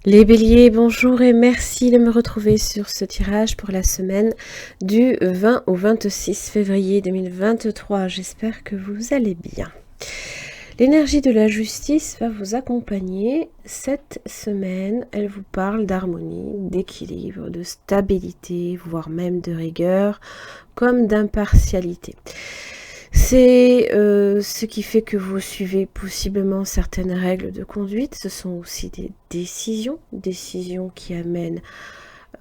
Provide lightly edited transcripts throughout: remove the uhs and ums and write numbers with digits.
Les béliers, bonjour et merci de me retrouver sur ce tirage pour la semaine du 20 au 26 février 2023. J'espère que vous allez bien. L'énergie de la justice va vous accompagner cette semaine. Elle vous parle d'harmonie, d'équilibre, de stabilité, voire même de rigueur, comme d'impartialité. C'est ce qui fait que vous suivez possiblement certaines règles de conduite. Ce sont aussi des décisions qui amènent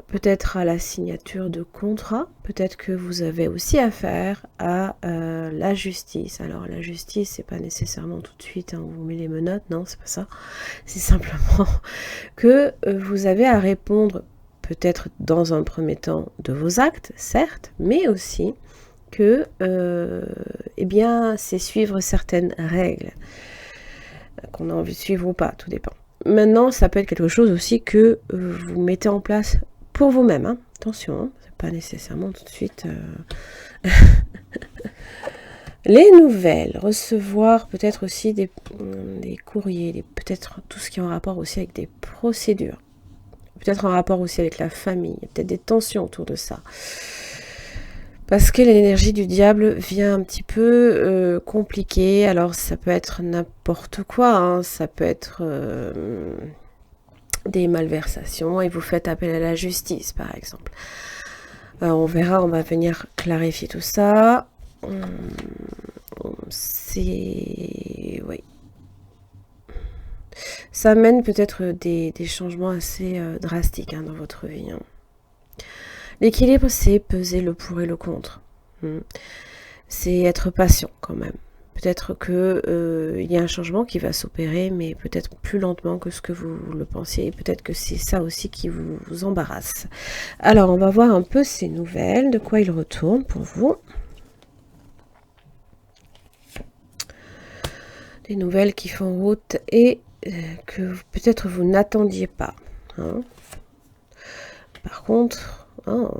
peut-être à la signature de contrats. Peut-être que vous avez aussi affaire à la justice. Alors la justice, c'est pas nécessairement tout de suite, on vous met les menottes, non, c'est pas ça. C'est simplement que vous avez à répondre peut-être dans un premier temps de vos actes, certes, mais aussi que eh bien, c'est suivre certaines règles qu'on a envie de suivre ou pas, tout dépend. Maintenant, ça peut être quelque chose aussi que vous mettez en place pour vous-même. Hein. Attention, hein, c'est pas nécessairement tout de suite. Les nouvelles, recevoir peut-être aussi des courriers, peut-être tout ce qui est en rapport aussi avec des procédures, peut-être en rapport aussi avec la famille, peut-être des tensions autour de ça. Parce que l'énergie du diable vient un petit peu compliquée. Alors ça peut être n'importe quoi, hein. Ça peut être des malversations et vous faites appel à la justice par exemple. On verra, on va venir clarifier tout ça. C'est... Oui. Ça amène peut-être des changements assez drastiques hein, dans votre vie. Hein. L'équilibre, c'est peser le pour et le contre. C'est être patient quand même. Peut-être que y a un changement qui va s'opérer, mais peut-être plus lentement que ce que vous le pensiez. Peut-être que c'est ça aussi qui vous embarrasse. Alors, on va voir un peu ces nouvelles, de quoi il retourne pour vous. Des nouvelles qui font route et que peut-être vous n'attendiez pas. Hein. Par contre... Oh,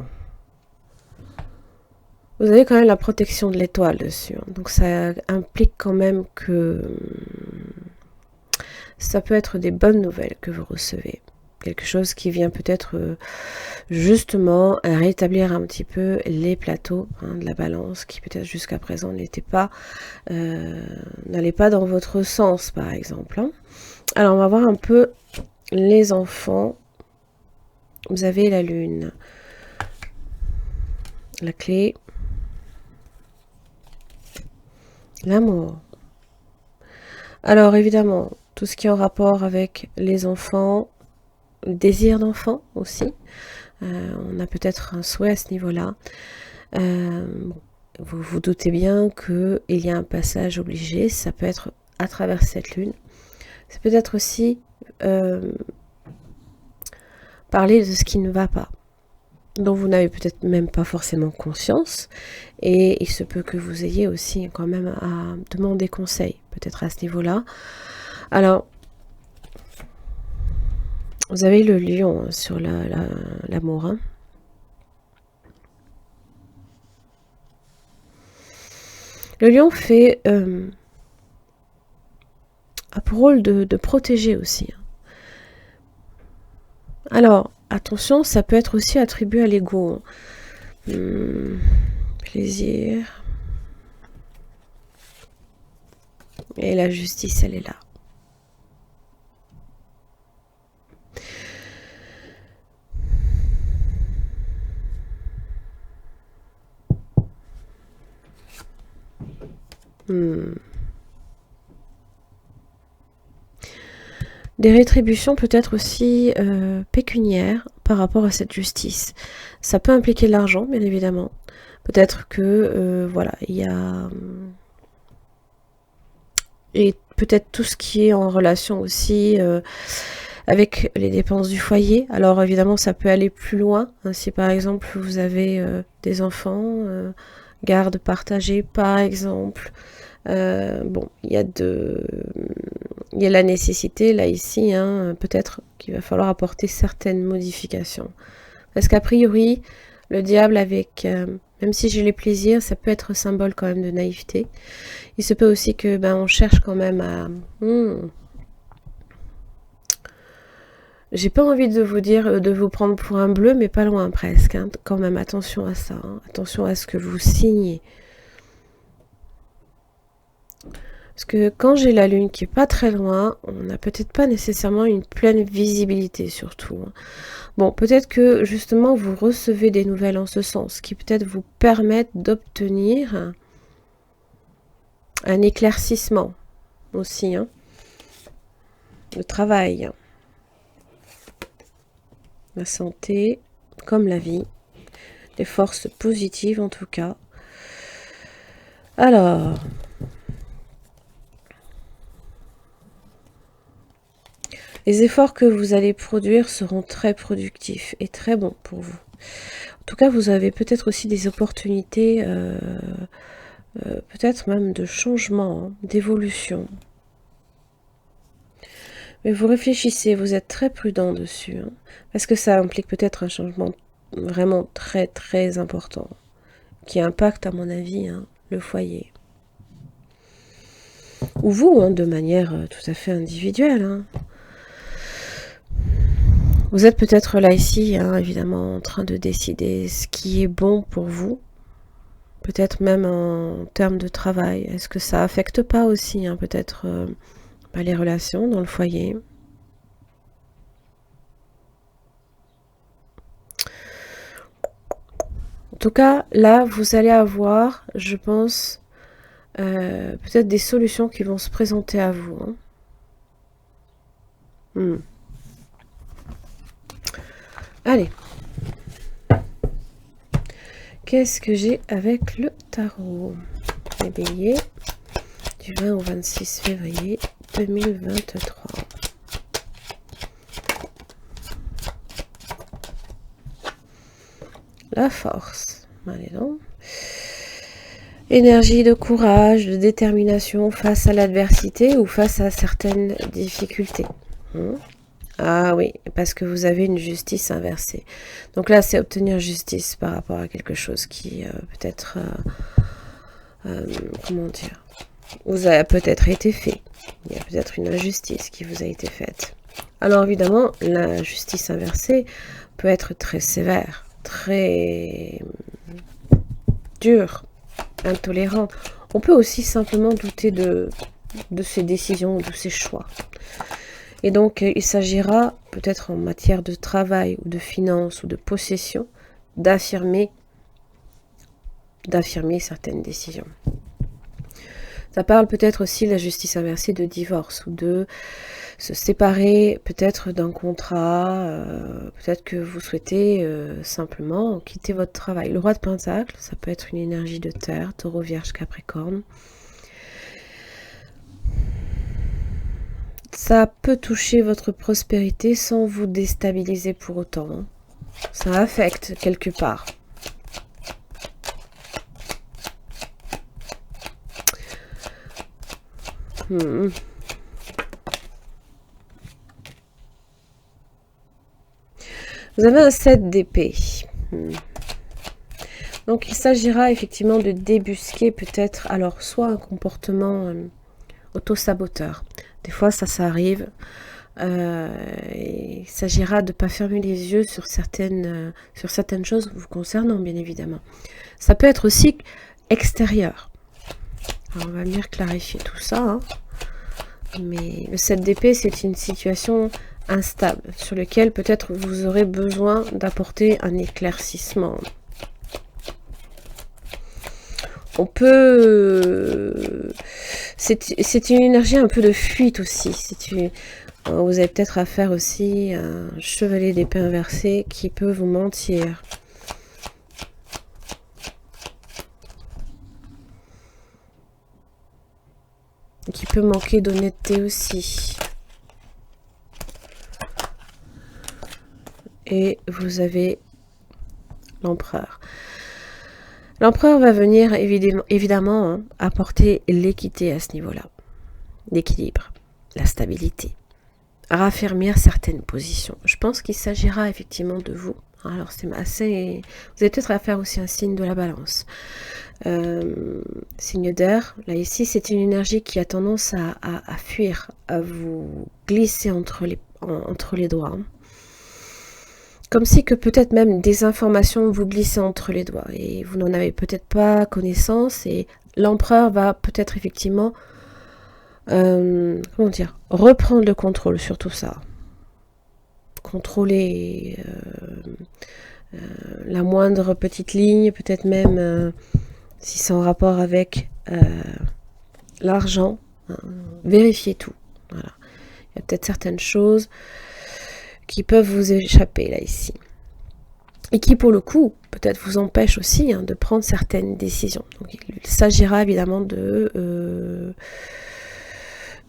vous avez quand même la protection de l'étoile dessus. Hein. Donc ça implique quand même que ça peut être des bonnes nouvelles que vous recevez. Quelque chose qui vient peut-être justement rétablir un petit peu les plateaux hein, de la balance qui peut-être jusqu'à présent n'allait pas dans votre sens par exemple. Hein. Alors on va voir un peu les enfants. Vous avez la lune, la clé, l'amour. Alors évidemment, tout ce qui est en rapport avec les enfants, le désir d'enfant aussi. On a peut-être un souhait à ce niveau-là. Bon, vous vous doutez bien qu'il y a un passage obligé. Ça peut être à travers cette lune. C'est peut-être aussi parler de ce qui ne va pas, dont vous n'avez peut-être même pas forcément conscience. Et il se peut que vous ayez aussi quand même à demander conseil, peut-être à ce niveau-là. Alors, vous avez le lion sur l'amour. Hein. Le lion fait a pour rôle de protéger aussi. Hein. Alors, attention, ça peut être aussi attribué à l'ego. Plaisir. Et la justice, elle est là. Des rétributions peut-être aussi pécuniaires par rapport à cette justice. Ça peut impliquer de l'argent, bien évidemment. Peut-être que, voilà, il y a... Et peut-être tout ce qui est en relation aussi avec les dépenses du foyer. Alors évidemment, ça peut aller plus loin. Hein, si par exemple, vous avez des enfants, garde partagée par exemple. Bon, il y a la nécessité là ici, hein, peut-être qu'il va falloir apporter certaines modifications. Parce qu'a priori, le diable avec, même si j'ai les plaisirs, ça peut être symbole quand même de naïveté. Il se peut aussi que on cherche quand même à J'ai pas envie de vous dire, de vous prendre pour un bleu, mais pas loin presque. Hein. Quand même, attention à ça. Hein. Attention à ce que vous signez. Parce que quand j'ai la lune qui est pas très loin, on n'a peut-être pas nécessairement une pleine visibilité surtout. Hein. Bon, peut-être que justement vous recevez des nouvelles en ce sens, qui peut-être vous permettent d'obtenir un éclaircissement aussi. Hein. Le travail, la santé, comme la vie, des forces positives en tout cas. Alors, les efforts que vous allez produire seront très productifs et très bons pour vous. En tout cas, vous avez peut-être aussi des opportunités, peut-être même de changement, hein, d'évolution. Mais vous réfléchissez, vous êtes très prudent dessus, hein, parce que ça implique peut-être un changement vraiment très très important, qui impacte à mon avis hein, le foyer. Ou vous, hein, de manière tout à fait individuelle. Hein. Vous êtes peut-être là ici, hein, évidemment, en train de décider ce qui est bon pour vous. Peut-être même en termes de travail. Est-ce que ça affecte pas aussi, hein, peut-être les relations dans le foyer? En tout cas, là, vous allez avoir, je pense, peut-être des solutions qui vont se présenter à vous. Hein. Allez. Qu'est-ce que j'ai avec le tarot? Les béliers du 20 au 26 février 2023. La force. Allez donc. Énergie de courage, de détermination face à l'adversité ou face à certaines difficultés. Ah oui, parce que vous avez une justice inversée. Donc là, c'est obtenir justice par rapport à quelque chose qui peut-être, comment dire, vous a peut-être été fait. Il y a peut-être une injustice qui vous a été faite. Alors évidemment, la justice inversée peut être très sévère, très dure, intolérant. On peut aussi simplement douter de ses décisions, de ses choix. Et donc, il s'agira, peut-être en matière de travail, ou de finance, ou de possession, d'affirmer certaines décisions. Ça parle peut-être aussi de la justice inversée de divorce, ou de se séparer peut-être d'un contrat, peut-être que vous souhaitez simplement quitter votre travail. Le roi de Pentacle, ça peut être une énergie de terre, taureau, vierge, capricorne. Ça peut toucher votre prospérité sans vous déstabiliser pour autant. Hein. Ça affecte quelque part. Vous avez un 7 d'épée. Donc il s'agira effectivement de débusquer peut-être, alors soit un comportement auto-saboteur. Des fois ça arrive. Il s'agira de ne pas fermer les yeux sur certaines choses vous concernant, bien évidemment. Ça peut être aussi extérieur. Alors, on va venir clarifier tout ça. Hein. Mais le 7 d'épée, c'est une situation instable sur laquelle peut-être vous aurez besoin d'apporter un éclaircissement. On peut... C'est une énergie un peu de fuite aussi. Vous avez peut-être affaire aussi à un chevalier d'épée inversé qui peut vous mentir. Qui peut manquer d'honnêteté aussi. Et vous avez l'empereur. L'empereur va venir évidemment hein, apporter l'équité à ce niveau-là. L'équilibre, la stabilité. Raffermir certaines positions. Je pense qu'il s'agira effectivement de vous. Alors c'est assez... Vous avez peut-être affaire aussi à un signe de la balance. Signe d'air. Là ici c'est une énergie qui a tendance à fuir, à vous glisser entre les doigts. Hein. Comme si que peut-être même des informations vous glissent entre les doigts et vous n'en avez peut-être pas connaissance et l'empereur va peut-être effectivement comment dire, reprendre le contrôle sur tout ça. Contrôler la moindre petite ligne, peut-être même si c'est en rapport avec l'argent, hein, vérifiez tout. Voilà. Il y a peut-être certaines choses qui peuvent vous échapper là ici. Et qui pour le coup, peut-être vous empêchent aussi de prendre certaines décisions. Donc il s'agira évidemment de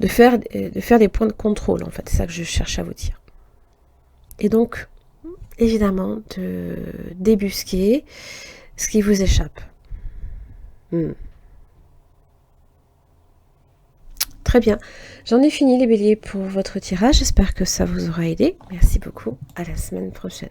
faire des points de contrôle, en fait. C'est ça que je cherche à vous dire. Et donc, évidemment, de débusquer ce qui vous échappe. Très bien. J'en ai fini les béliers pour votre tirage. J'espère que ça vous aura aidé. Merci beaucoup. À la semaine prochaine.